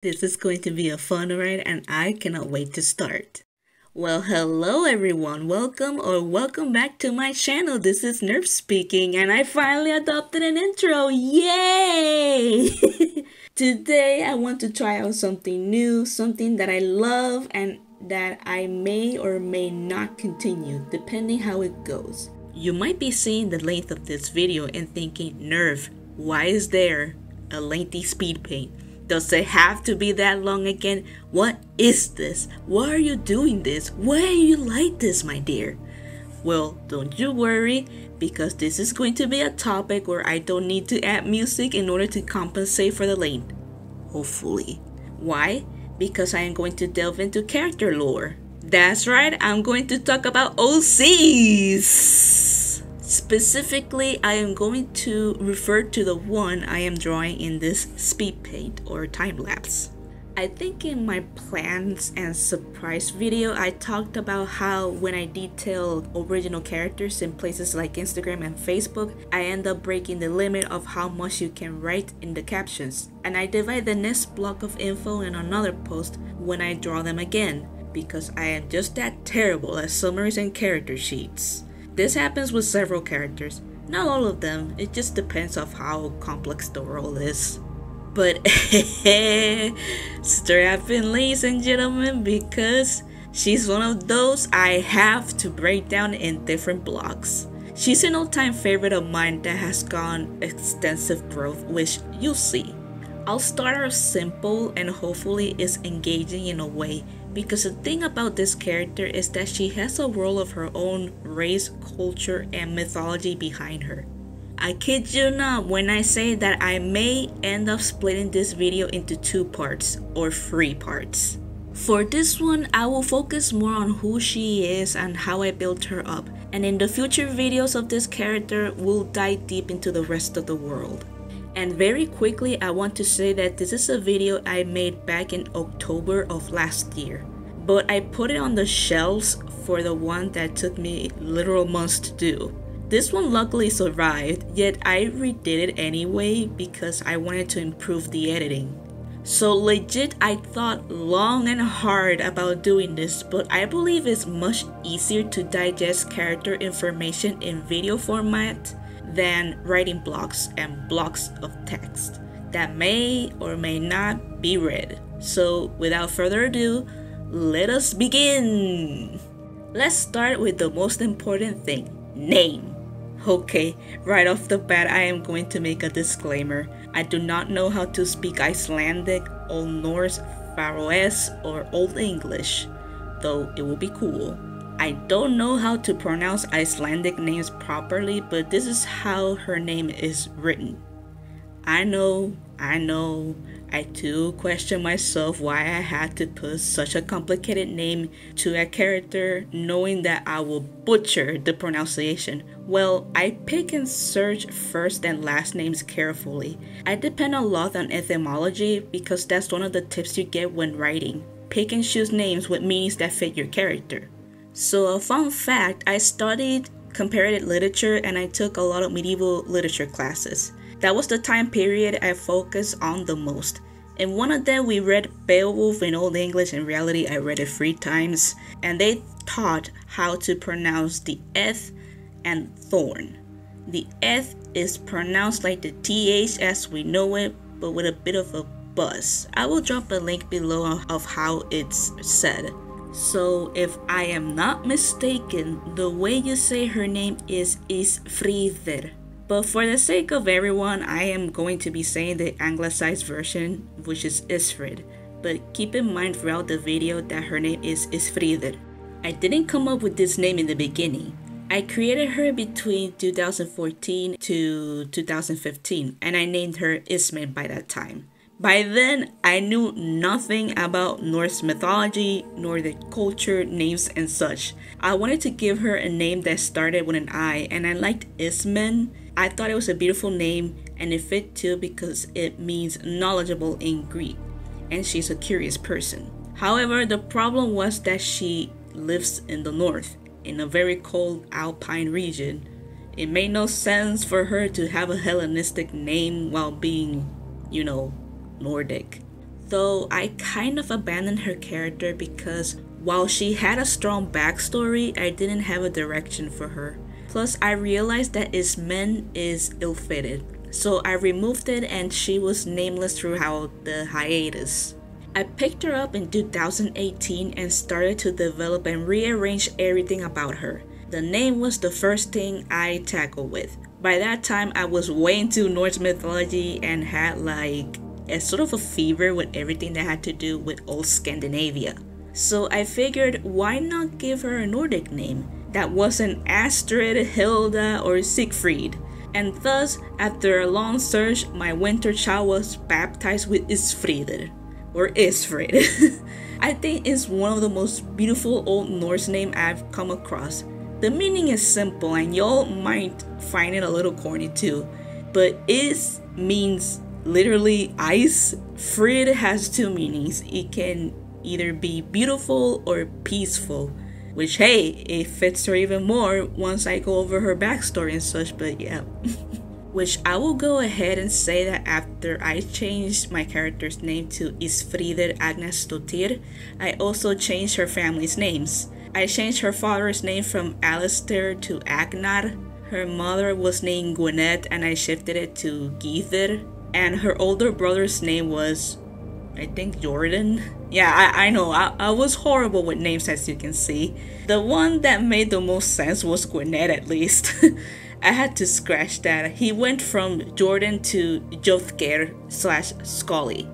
This is going to be a fun ride and I cannot wait to start. Well, hello everyone. Welcome back to my channel. This is N.E.R.V speaking and I finally adopted an intro. Yay! Today I want to try out something new, something that I love and that I may or may not continue depending how it goes. You might be seeing the length of this video and thinking, N.E.R.V, why is there a lengthy speed paint? Does it have to be that long again? What is this? Why are you doing this? Why are you like this, my dear? Well, don't you worry, because this is going to be a topic where I don't need to add music in order to compensate for the length. Hopefully. Why? Because I am going to delve into character lore. That's right, I'm going to talk about OCs. Specifically, I am going to refer to the one I am drawing in this speed paint or time lapse. I think in my plans and surprise video, I talked about how when I detail original characters in places like Instagram and Facebook, I end up breaking the limit of how much you can write in the captions. And I divide the next block of info in another post when I draw them again, because I am just that terrible at summaries and character sheets. This happens with several characters, not all of them, it just depends on how complex the role is. But strap in, ladies and gentlemen, because she's one of those I have to break down in different blocks. She's an all-time favorite of mine that has gone extensive growth, which you'll see. I'll start her simple and hopefully is engaging in a way, because the thing about this character is that she has a world of her own race, culture, and mythology behind her. I kid you not when I say that I may end up splitting this video into 2 parts or 3 parts. For this one, I will focus more on who she is and how I built her up, and in the future videos of this character, we'll dive deep into the rest of the world. And very quickly, I want to say that this is a video I made back in October of last year. But I put it on the shelves for the one that took me literal months to do. This one luckily survived, yet I redid it anyway because I wanted to improve the editing. So legit, I thought long and hard about doing this, but I believe it's much easier to digest character information in video format than writing blocks and blocks of text that may or may not be read. So without further ado, let us begin! Let's start with the most important thing, name. Okay, right off the bat I am going to make a disclaimer. I do not know how to speak Icelandic, Old Norse, Faroese, or Old English, though it will be cool. I don't know how to pronounce Icelandic names properly, but this is how her name is written. I know, I too question myself why I had to put such a complicated name to a character knowing that I will butcher the pronunciation. Well, I pick and search first and last names carefully. I depend a lot on etymology because that's one of the tips you get when writing. Pick and choose names with meanings that fit your character. So a fun fact, I studied comparative literature and I took a lot of medieval literature classes. That was the time period I focused on the most. In one of them we read Beowulf in Old English. In reality I read it 3 times. And they taught how to pronounce the Eth and Thorn. The Eth is pronounced like the TH as we know it, but with a bit of a buzz. I will drop a link below of how it's said. So if I am not mistaken, the way you say her name is Ísfríðr. But for the sake of everyone, I am going to be saying the anglicized version, which is Isfrid. But keep in mind throughout the video that her name is Ísfríðr. I didn't come up with this name in the beginning. I created her between 2014 to 2015 and I named her Ísmey by that time. By then, I knew nothing about Norse mythology, Nordic culture, names, and such. I wanted to give her a name that started with an I, and I liked Ismen. I thought it was a beautiful name, and it fit too because it means knowledgeable in Greek, and she's a curious person. However, the problem was that she lives in the north, in a very cold alpine region. It made no sense for her to have a Hellenistic name while being, Nordic. though I kind of abandoned her character because while she had a strong backstory, I didn't have a direction for her. Plus, I realized that Ismen is ill-fated, so I removed it and she was nameless throughout the hiatus. I picked her up in 2018 and started to develop and rearrange everything about her. The name was the first thing I tackled with. By that time, I was way into Norse mythology and had like a sort of a fever with everything that had to do with old Scandinavia. So I figured, why not give her a Nordic name that wasn't Astrid, Hilda, or Sigfrid? And thus, after a long search, my winter child was baptized with Ísfríðr, or Isfrid. I think it's one of the most beautiful Old Norse names I've come across. The meaning is simple and y'all might find it a little corny too, but Is means literally ice. Frid has two meanings. It can either be beautiful or peaceful, which hey, it fits her even more once I go over her backstory and such, but yeah. Which I will go ahead and say that after I changed my character's name to Ísfríðr Agnesdóttir, I also changed her family's names. I changed her father's name from Alistair to Agnar. Her mother was named Gwyneth and I shifted it to Geithir. And her older brother's name was, I think, Jordan. Yeah, I know, I was horrible with names, as you can see. The one that made the most sense was Gwyneth, at least. I had to scratch that. He went from Jordan to Jofker/Scully.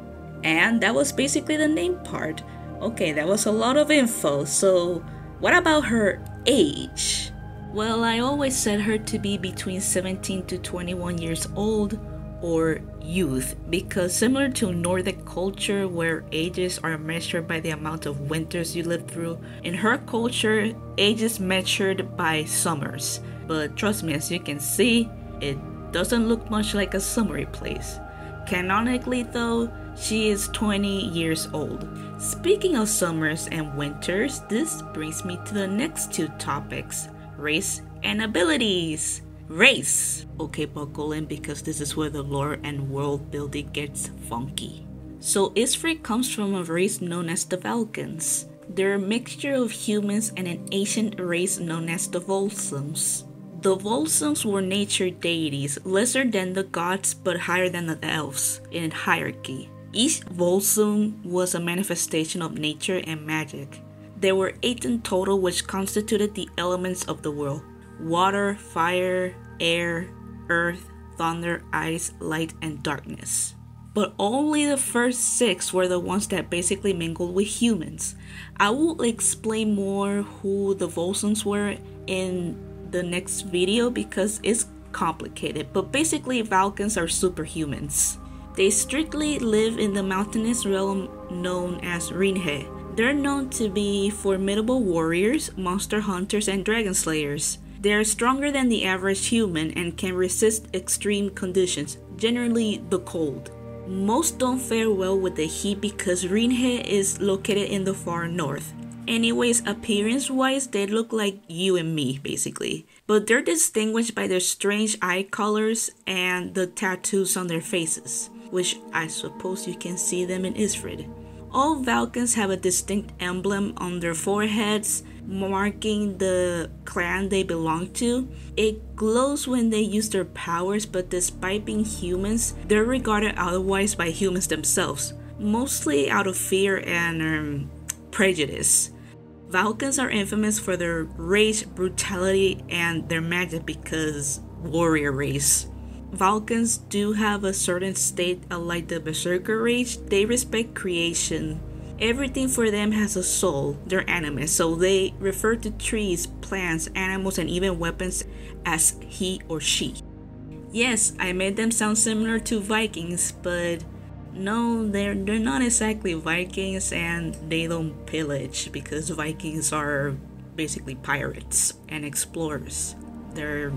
And that was basically the name part. Okay, that was a lot of info, so what about her age? Well, I always said her to be between 17 to 21 years old, or youth, because similar to Nordic culture where ages are measured by the amount of winters you live through, in her culture, age is measured by summers. But trust me, as you can see, it doesn't look much like a summery place. Canonically though, she is 20 years old. Speaking of summers and winters, this brings me to the next two topics, race and abilities. Race! Okay, buckle in because this is where the lore and world building gets funky. So Ísfríð comes from a race known as the Valkans. They're a mixture of humans and an ancient race known as the Volsungs. The Volsungs were nature deities, lesser than the gods but higher than the elves in hierarchy. Each Volsung was a manifestation of nature and magic. There were 8 in total, which constituted the elements of the world: water, fire, air, earth, thunder, ice, light, and darkness. But only the first 6 were the ones that basically mingled with humans. I will explain more who the Volsungs were in the next video because it's complicated, but basically Valkans are superhumans. They strictly live in the mountainous realm known as N.E.R.V. They're known to be formidable warriors, monster hunters, and dragon slayers. They are stronger than the average human and can resist extreme conditions, generally the cold. Most don't fare well with the heat because N.E.R.V is located in the far north. Anyways, appearance-wise, they look like you and me, basically. But they're distinguished by their strange eye colors and the tattoos on their faces, which I suppose you can see them in Isfrid. All Valkans have a distinct emblem on their foreheads, marking the clan they belong to. It glows when they use their powers, but despite being humans, they're regarded otherwise by humans themselves, mostly out of fear and prejudice. Valkans are infamous for their rage, brutality, and their magic because warrior race. Valkans do have a certain state unlike the Berserker rage. They respect creation. Everything for them has a soul. They're animist, so they refer to trees, plants, animals, and even weapons as he or she. Yes, I made them sound similar to Vikings, but no, they're not exactly Vikings, and they don't pillage because Vikings are basically pirates and explorers. They're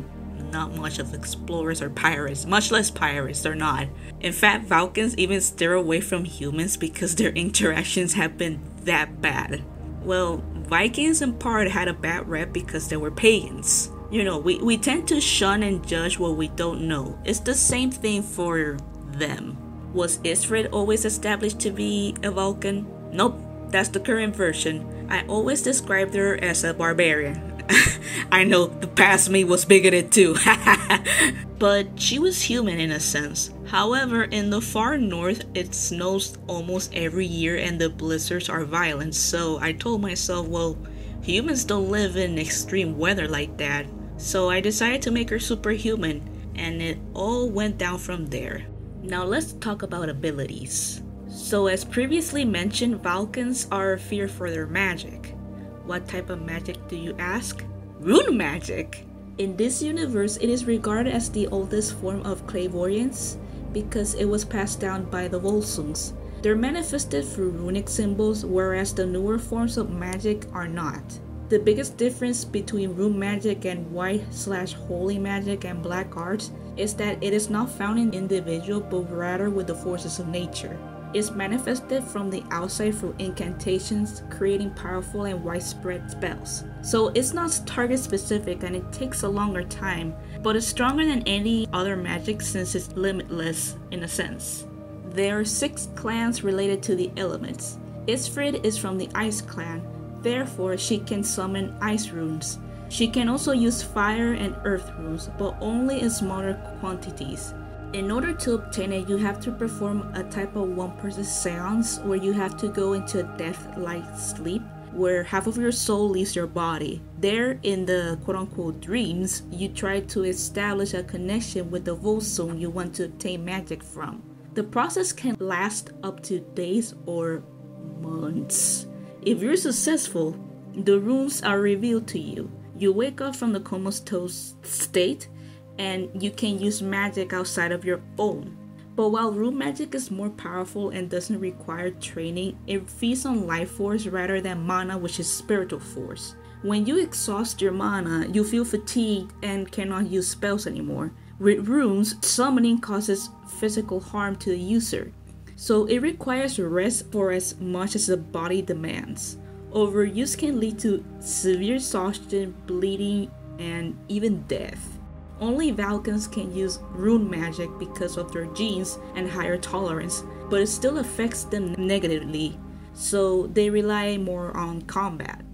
not much of explorers or pirates, much less pirates, they're not. In fact, Valkans even steer away from humans because their interactions have been that bad. Well, Vikings in part had a bad rep because they were pagans. You know, we tend to shun and judge what we don't know. It's the same thing for them. Was Isfrid always established to be a Vulcan? Nope, that's the current version. I always described her as a barbarian. I know, the past me was bigoted too. But she was human in a sense. However, in the far north, it snows almost every year and the blizzards are violent. So I told myself, well, humans don't live in extreme weather like that. So I decided to make her superhuman, and it all went down from there. Now let's talk about abilities. So as previously mentioned, Vulcans are feared for their magic. What type of magic do you ask? Rune magic! In this universe, it is regarded as the oldest form of clairvoyance because it was passed down by the Volsungs. They're manifested through runic symbols, whereas the newer forms of magic are not. The biggest difference between rune magic and white/holy magic and black arts is that it is not found in individual but rather with the forces of nature. It's manifested from the outside through incantations, creating powerful and widespread spells. So it's not target specific and it takes a longer time, but it's stronger than any other magic since it's limitless in a sense. There are 6 clans related to the elements. Ísfríðr is from the Ice clan, therefore she can summon ice runes. She can also use fire and earth runes, but only in smaller quantities. In order to obtain it, you have to perform a type of one-person seance where you have to go into a death-like sleep where half of your soul leaves your body. There, in the quote-unquote dreams, you try to establish a connection with the Volsung you want to obtain magic from. The process can last up to days or months. If you're successful, the runes are revealed to you. You wake up from the comatose state and you can use magic outside of your own. But while rune magic is more powerful and doesn't require training, it feeds on life force rather than mana, which is spiritual force. When you exhaust your mana, you feel fatigued and cannot use spells anymore. With runes, summoning causes physical harm to the user, so it requires rest for as much as the body demands. Overuse can lead to severe exhaustion, bleeding, and even death. Only Vulcans can use rune magic because of their genes and higher tolerance, but it still affects them negatively, so they rely more on combat.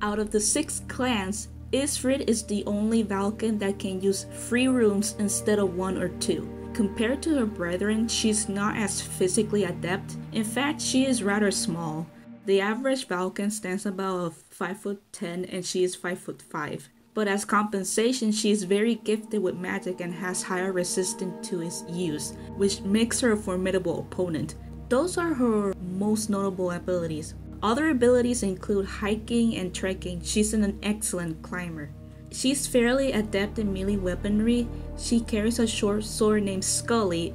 Out of the 6 clans, Isfrid is the only Vulcan that can use 3 runes instead of 1 or 2. Compared to her brethren, she's not as physically adept. In fact, she is rather small. The average Vulcan stands about 5'10" and she is 5'5". But as compensation, she is very gifted with magic and has higher resistance to its use, which makes her a formidable opponent. Those are her most notable abilities. Other abilities include hiking and trekking. She's an excellent climber. She's fairly adept in melee weaponry. She carries a short sword named Scully.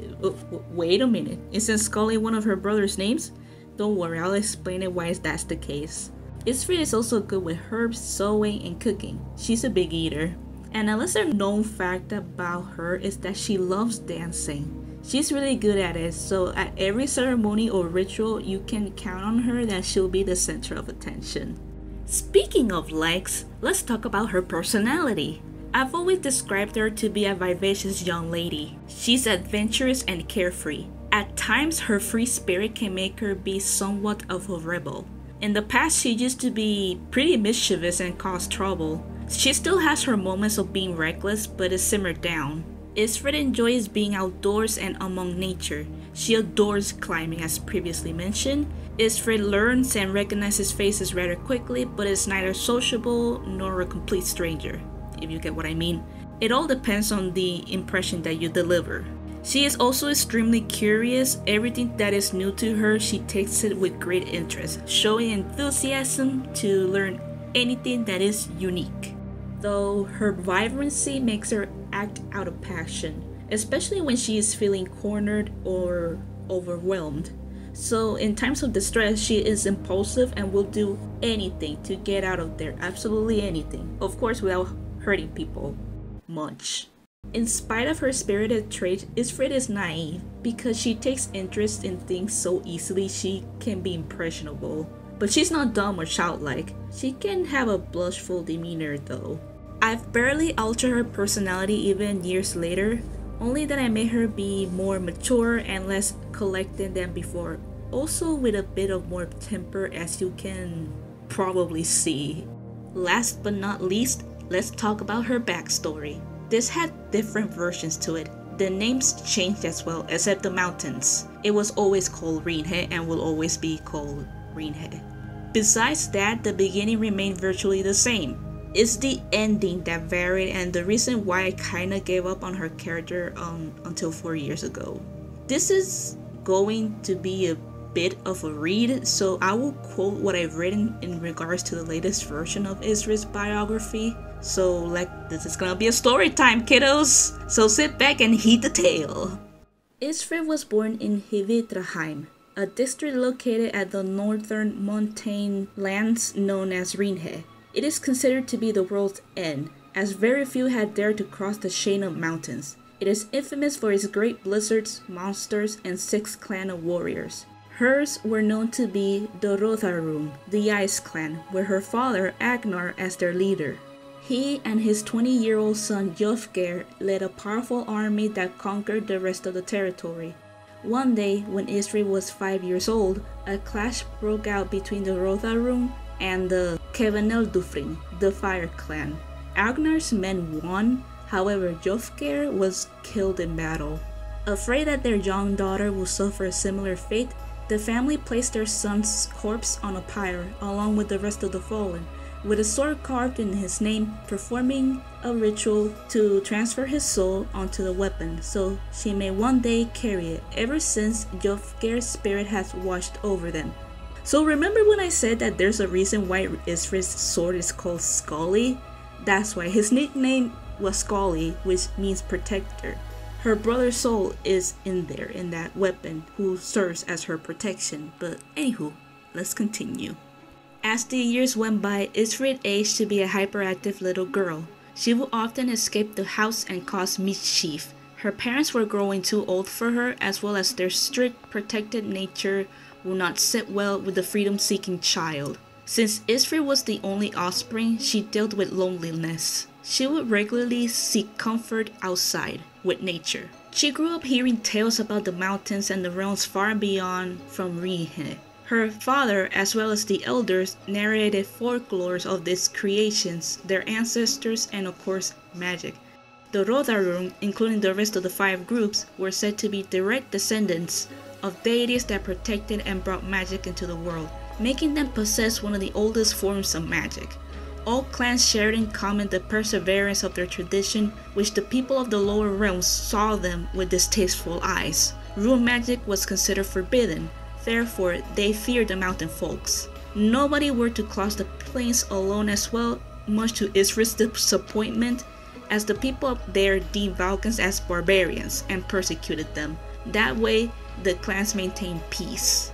Wait a minute, isn't Scully one of her brother's names? Don't worry, I'll explain it why that's the case. Isfrid is also good with herbs, sewing, and cooking. She's a big eater. And a lesser known fact about her is that she loves dancing. She's really good at it, so at every ceremony or ritual, you can count on her that she'll be the center of attention. Speaking of legs, let's talk about her personality. I've always described her to be a vivacious young lady. She's adventurous and carefree. At times, her free spirit can make her be somewhat of a rebel. In the past, she used to be pretty mischievous and cause trouble. She still has her moments of being reckless, but it's simmered down. Isfrid enjoys being outdoors and among nature. She adores climbing, as previously mentioned. Isfrid learns and recognizes faces rather quickly, but is neither sociable nor a complete stranger, if you get what I mean. It all depends on the impression that you deliver. She is also extremely curious. Everything that is new to her, she takes it with great interest, showing enthusiasm to learn anything that is unique. Though her vibrancy makes her act out of passion, especially when she is feeling cornered or overwhelmed. So in times of distress, she is impulsive and will do anything to get out of there, absolutely anything. Of course, without hurting people much. In spite of her spirited trait, Isfrid is naive because she takes interest in things so easily she can be impressionable. But she's not dumb or childlike. She can have a blushful demeanor though. I've barely altered her personality even years later. only that I made her be more mature and less collected than before. Also with a bit of more temper, as you can probably see. Last but not least, let's talk about her backstory. This had different versions to it. The names changed as well, except the mountains. It was always called Ísfríðr and will always be called Ísfríðr. Besides that, the beginning remained virtually the same. It's the ending that varied and the reason why I kinda gave up on her character until 4 years ago. This is going to be a bit of a read, so I will quote what I've written in regards to the latest version of Ísfríð's biography. So this is gonna be a story time, kiddos! So sit back and heed the tale. Ísfríðr was born in Fuimadane, a district located at the northern montane lands known as Ísfríðr. It is considered to be the world's end, as very few had dared to cross the chain of mountains. It is infamous for its great blizzards, monsters, and 6 clan of warriors. Hers were known to be the Rotharum, the Ice Clan, with her father Agnar as their leader. He and his 20-year-old son Jofgeir led a powerful army that conquered the rest of the territory. One day, when Ísfríð was 5 years old, a clash broke out between the Rotharum and the Keveneldufrin, the Fire Clan. Agnar's men won, however Jofgeir was killed in battle. Afraid that their young daughter will suffer a similar fate, the family placed their son's corpse on a pyre along with the rest of the fallen, with a sword carved in his name, performing a ritual to transfer his soul onto the weapon so she may one day carry it. Ever since, Jofgeir's spirit has washed over them. So remember when I said that there's a reason why Ísfríð's sword is called Scully? That's why his nickname was Scully, which means protector. Her brother's soul is in there, in that weapon, who serves as her protection. But anywho, let's continue. As the years went by, Ísfríð aged to be a hyperactive little girl. She would often escape the house and cause mischief. Her parents were growing too old for her, as well as their strict, protected nature would not sit well with the freedom-seeking child. Since Ísfríð was the only offspring, she dealt with loneliness. She would regularly seek comfort outside, with nature. She grew up hearing tales about the mountains and the realms far beyond from Ísfríð. Her father, as well as the elders, narrated folklores of these creations, their ancestors, and of course, magic. The Rotharum, including the rest of the 5 groups, were said to be direct descendants of deities that protected and brought magic into the world, making them possess one of the oldest forms of magic. All clans shared in common the perseverance of their tradition, which the people of the lower realms saw them with distasteful eyes. Rune magic was considered forbidden, therefore they feared the mountain folks. Nobody were to cross the plains alone as well, much to Ísfríð's disappointment, as the people up there deemed Valkans as barbarians and persecuted them. That way, the clans maintained peace.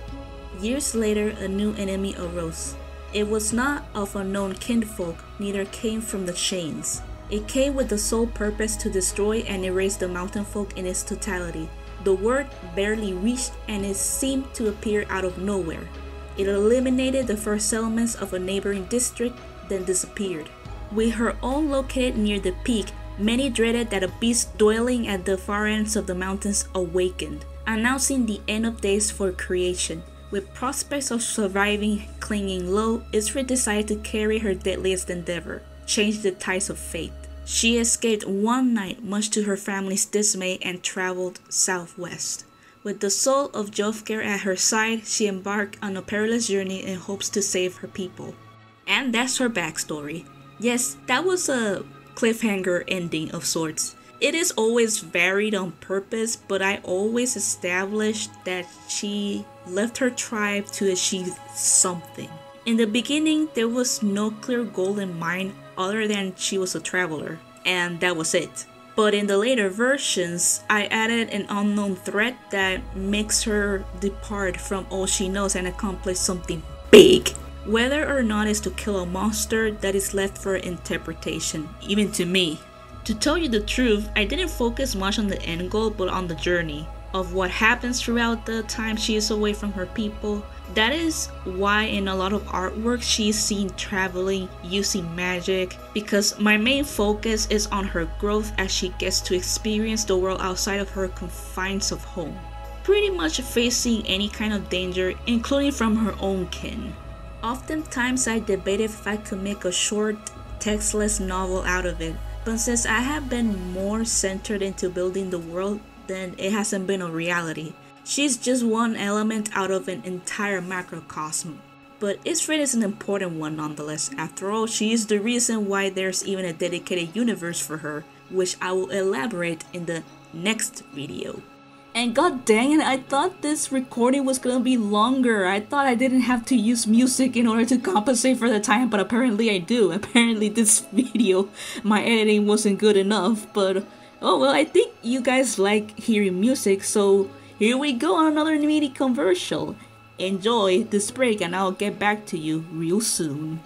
Years later, a new enemy arose. It was not of unknown kinfolk, neither came from the chains. It came with the sole purpose to destroy and erase the mountain folk in its totality. The word barely reached and it seemed to appear out of nowhere. It eliminated the first settlements of a neighboring district, then disappeared. With her own located near the peak, many dreaded that a beast dwelling at the far ends of the mountains awakened, announcing the end of days for creation. With prospects of surviving clinging low, Ísfríð decided to carry her deadliest endeavor, change the tides of fate. She escaped one night, much to her family's dismay, and traveled southwest. With the soul of Jofgeir at her side, she embarked on a perilous journey in hopes to save her people. And that's her backstory. Yes, that was a cliffhanger ending of sorts. It is always varied on purpose, but I always established that she left her tribe to achieve something. In the beginning, there was no clear goal in mind other than she was a traveler, and that was it. But in the later versions, I added an unknown threat that makes her depart from all she knows and accomplish something big. Whether or not it's to kill a monster, that is left for interpretation, even to me. To tell you the truth, I didn't focus much on the end goal, but on the journey of what happens throughout the time she is away from her people. That is why in a lot of artwork she's seen traveling, using magic, because my main focus is on her growth as she gets to experience the world outside of her confines of home. Pretty much facing any kind of danger, including from her own kin. Oftentimes I debated if I could make a short, textless novel out of it, but since I have been more centered into building the world, then it hasn't been a reality. She's just one element out of an entire macrocosm. But Ísfríðr is an important one nonetheless. After all, she is the reason why there's even a dedicated universe for her, which I will elaborate in the next video. And god dang it, I thought this recording was gonna be longer. I thought I didn't have to use music in order to compensate for the time, but apparently I do. Apparently this video, my editing wasn't good enough, but oh well, I think you guys like hearing music, so here we go on another meaty commercial. Enjoy this break and I'll get back to you real soon.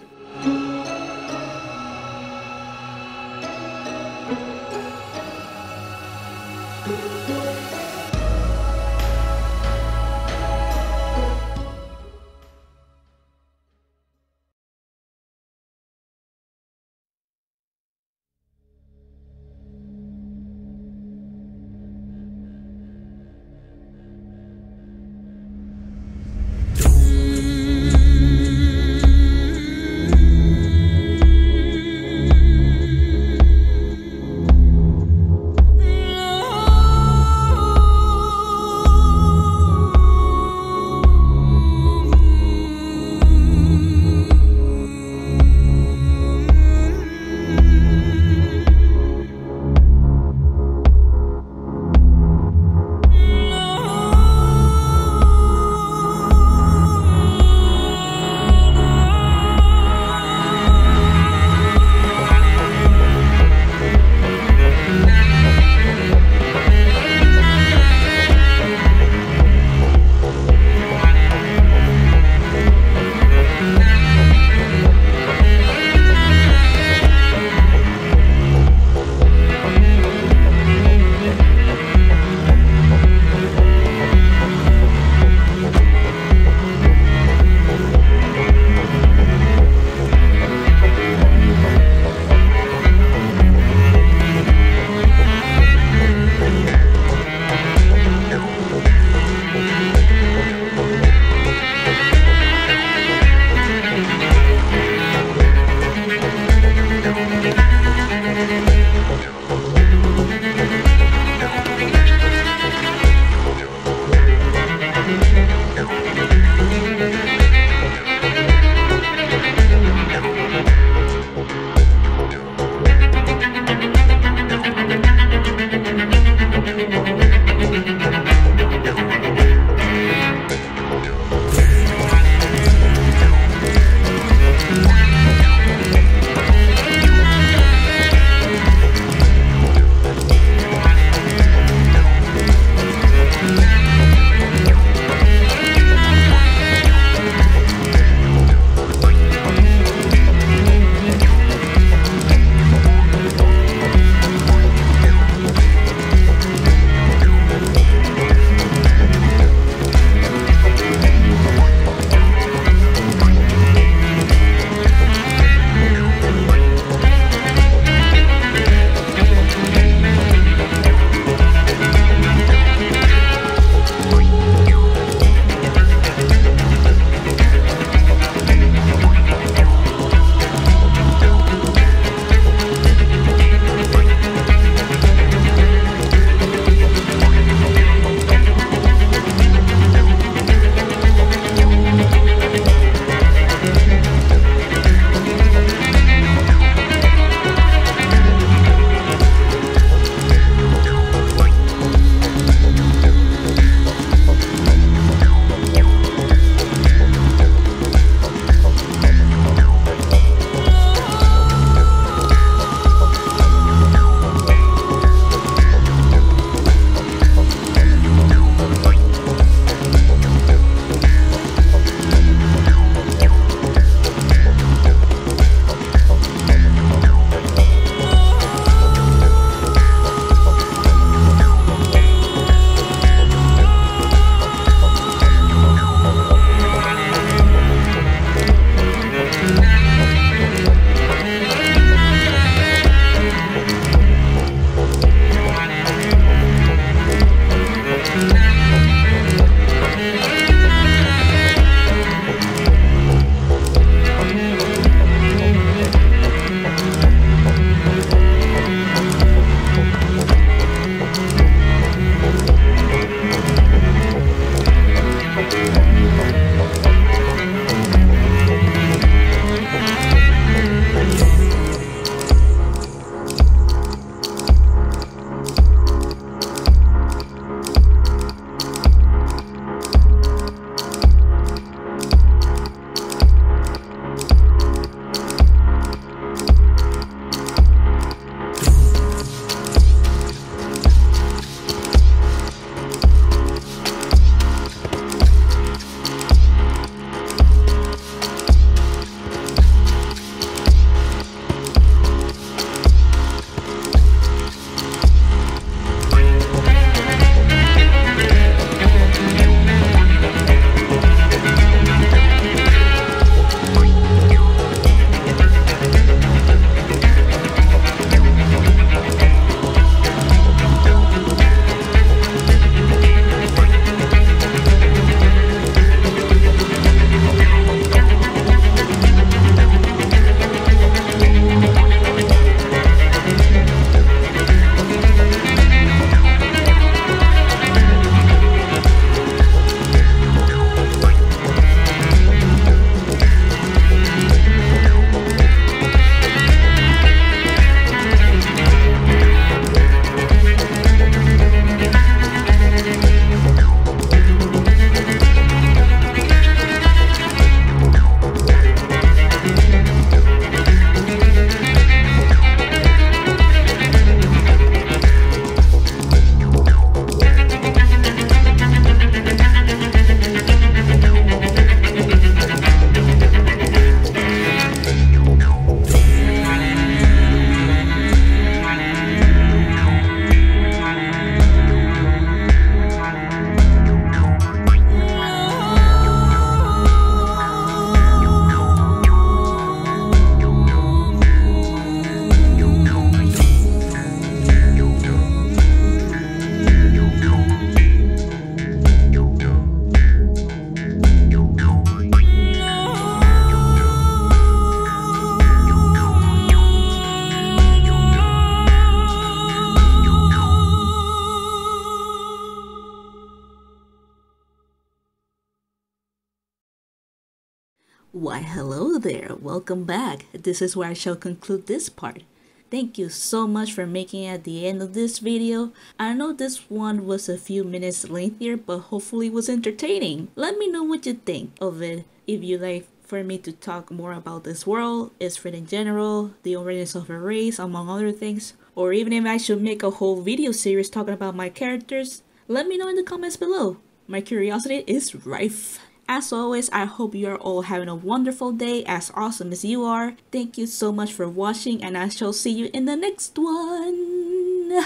Why, hello there, welcome back. This is where I shall conclude this part. Thank you so much for making it at the end of this video. I know this one was a few minutes lengthier, but hopefully it was entertaining. Let me know what you think of it. If you like for me to talk more about this world, Isfrid in general, the origins of a race, among other things, or even if I should make a whole video series talking about my characters, let me know in the comments below. My curiosity is rife. As always, I hope you are all having a wonderful day, as awesome as you are. Thank you so much for watching, and I shall see you in the next one.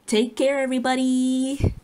Take care, everybody.